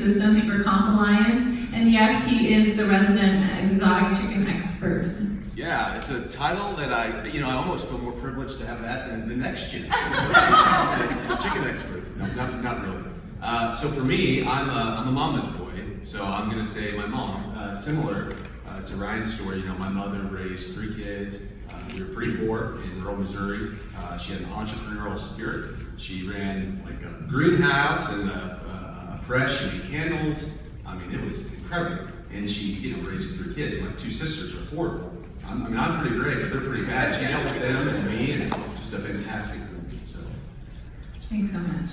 systems for compliance. And yes, he is the resident exotic chicken expert. Yeah, it's a title that I almost feel more privileged to have that than the next year. The chicken expert. No, not really. So for me, I'm a mama's boy, so I'm going to say my mom. Similar to Ryan's story, my mother raised 3 kids. We were pretty poor in rural Missouri. She had an entrepreneurial spirit. She ran like a greenhouse and a press. She made candles. I mean, it was incredible. And she, raised 3 kids. My 2 sisters are horrible. I'm pretty great, but they're pretty bad. She dealt with them and me, and just a fantastic woman. So, thanks so much.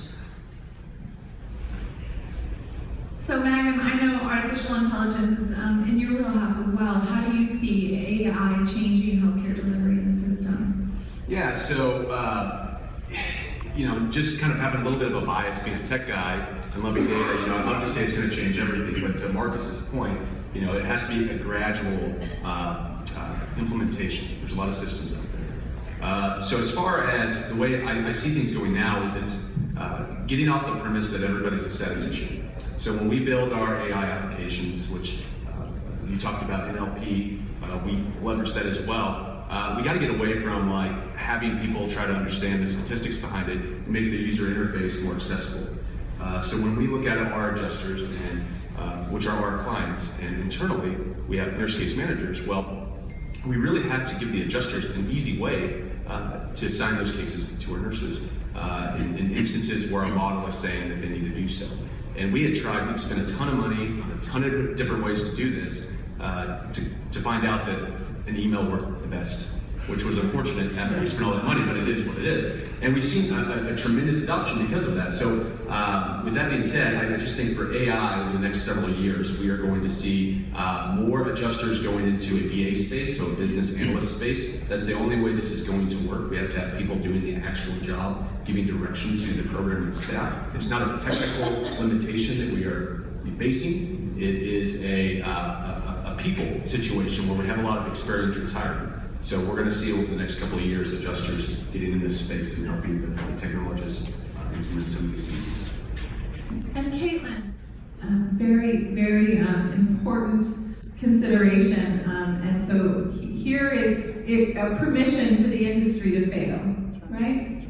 So Magnum, I know artificial intelligence is in your wheelhouse as well. How do you see AI changing healthcare delivery in the system? Yeah, so, just kind of having a little bit of a bias, being a tech guy and loving data, I'd love to say it's going to change everything, but to Marcus's point, it has to be a gradual implementation. There's a lot of systems out there. So as far as the way I see things going now is it's getting off the premise that everybody's a statistician. So when we build our AI applications, which you talked about NLP, we leverage that as well. We got to get away from having people try to understand the statistics behind it and make the user interface more accessible. So when we look at our adjusters, and which are our clients, and internally we have nurse case managers, well, we really have to give the adjusters an easy way to assign those cases to our nurses in instances where a model is saying that they need to do so. And we'd spent a ton of money on a ton of different ways to do this to find out that an email worked the best, which was unfortunate after we spent all that money, but it is what it is. And we've seen a tremendous adoption because of that. So with that being said, I just think for AI over the next several years, we are going to see more adjusters going into a BA space, so a business analyst space. That's the only way this is going to work. We have to have people doing the actual job, giving direction to the programming staff. It's not a technical limitation that we are facing. It is a people situation where we have a lot of experience retiring. So we're going to see over the next couple of years adjusters getting in this space and helping the technologists implement some of these pieces. And Caitlin, very, very important consideration. And so here is a permission to the industry to fail, right?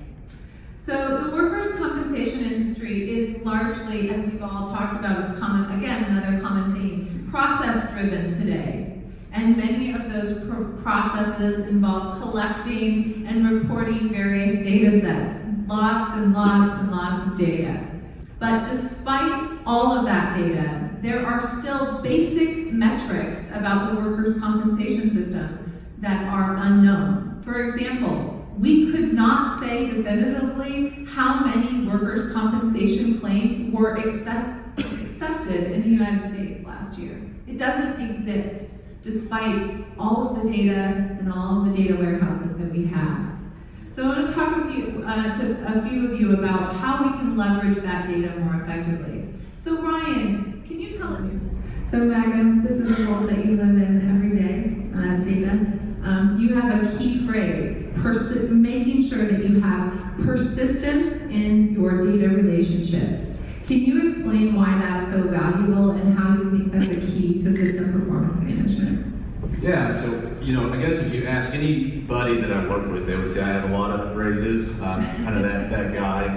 So the workers' compensation industry is largely, as we've all talked about, is another common theme, process-driven today. And many of those processes involve collecting and reporting various data sets, lots and lots and lots of data. But despite all of that data, there are still basic metrics about the workers' compensation system that are unknown. For example, we could not say definitively how many workers' compensation claims were accepted in the United States last year. It doesn't exist, despite all of the data and all of the data warehouses that we have. So I want to talk to a few of you about how we can leverage that data more effectively. So Ryan, can you tell us? So Magnum, this is a world that you live in every day, data. You have a key phrase, making sure that you have persistence in your data relationships. Can you explain why that's so valuable and how you think that's a key to system performance management? Yeah, so, I guess if you ask anybody that I work with, they would say I have a lot of phrases, kind of that guy.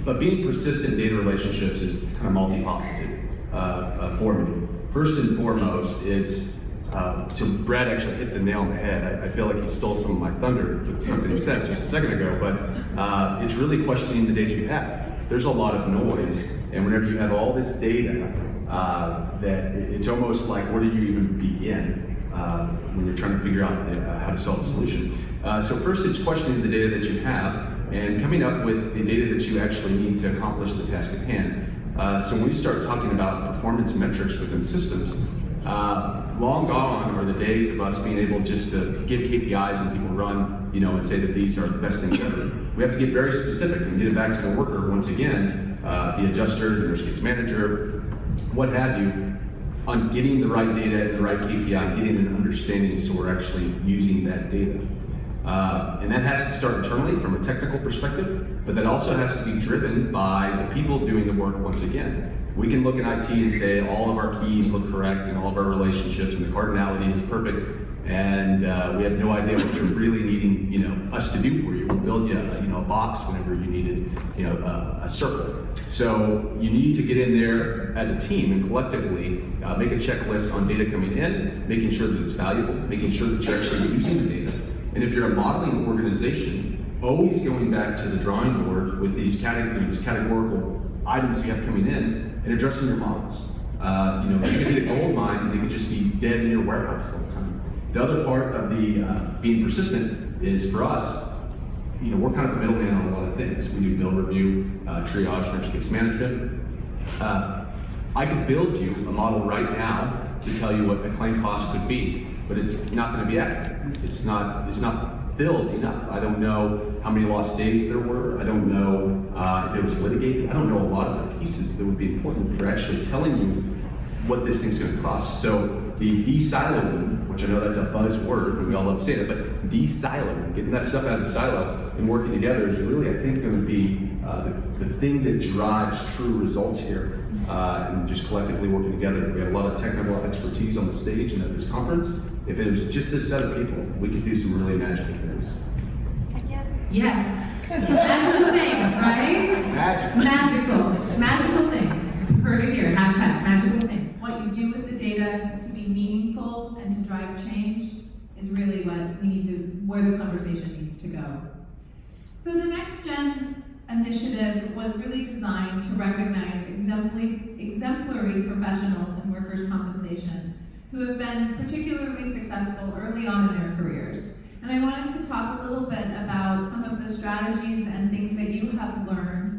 But being persistent in data relationships is kind of multifaceted for me. First and foremost, it's, Brad actually hit the nail on the head. I feel like he stole some of my thunder with something he said just a second ago, but it's really questioning the data you have. There's a lot of noise, and whenever you have all this data, that it's almost like, where do you even begin when you're trying to figure out how to solve a solution? So first, it's questioning the data that you have and coming up with the data that you actually need to accomplish the task at hand. So when we start talking about performance metrics within systems, long gone are the days of us being able just to give KPIs and people run, and say that these are the best things ever. We have to get very specific and get it back to the worker once again, the adjuster, the nurse case manager, what have you, on getting the right data and the right KPI, getting an understanding so we're actually using that data. And that has to start internally from a technical perspective, but that also has to be driven by the people doing the work once again. We can look at IT and say all of our keys look correct and all of our relationships and the cardinality is perfect, and we have no idea what you're really needing, us to do for you. We'll build you, a box whenever you needed, a circle. So you need to get in there as a team and collectively make a checklist on data coming in, making sure that it's valuable, making sure that you're actually using the data. And if you're a modeling organization, always going back to the drawing board with these categorical items you have coming in and addressing your models. You could hit a gold mine and they could just be dead in your warehouse all the time. The other part of the being persistent is for us, we're kind of the middleman on a lot of things. We do bill review, triage, and case management. I could build you a model right now to tell you what the claim cost could be, but it's not going to be accurate. It's not filled enough. I don't know how many lost days there were. I don't know if it was litigated. I don't know a lot of the pieces that would be important for actually telling you what this thing's going to cost. So the de-siloing, which I know that's a buzzword, and we all love saying it, but de-siloing, getting that stuff out of the silo and working together is really, I think, going to be the thing that drives true results here. And just collectively working together. We have a lot of technical expertise on the stage and at this conference. If it was just this set of people, we could do some really magical things. Yes. Magical things, right? Magical things. Heard it here. Hashtag magical things. What you do with the data to be meaningful and to drive change is really what we need to, where the conversation needs to go. So the Next Gen initiative was really designed to recognize exemplary professionals in workers' compensation who have been particularly successful early on in their careers. And I wanted to talk a little bit about some of the strategies and things that you have learned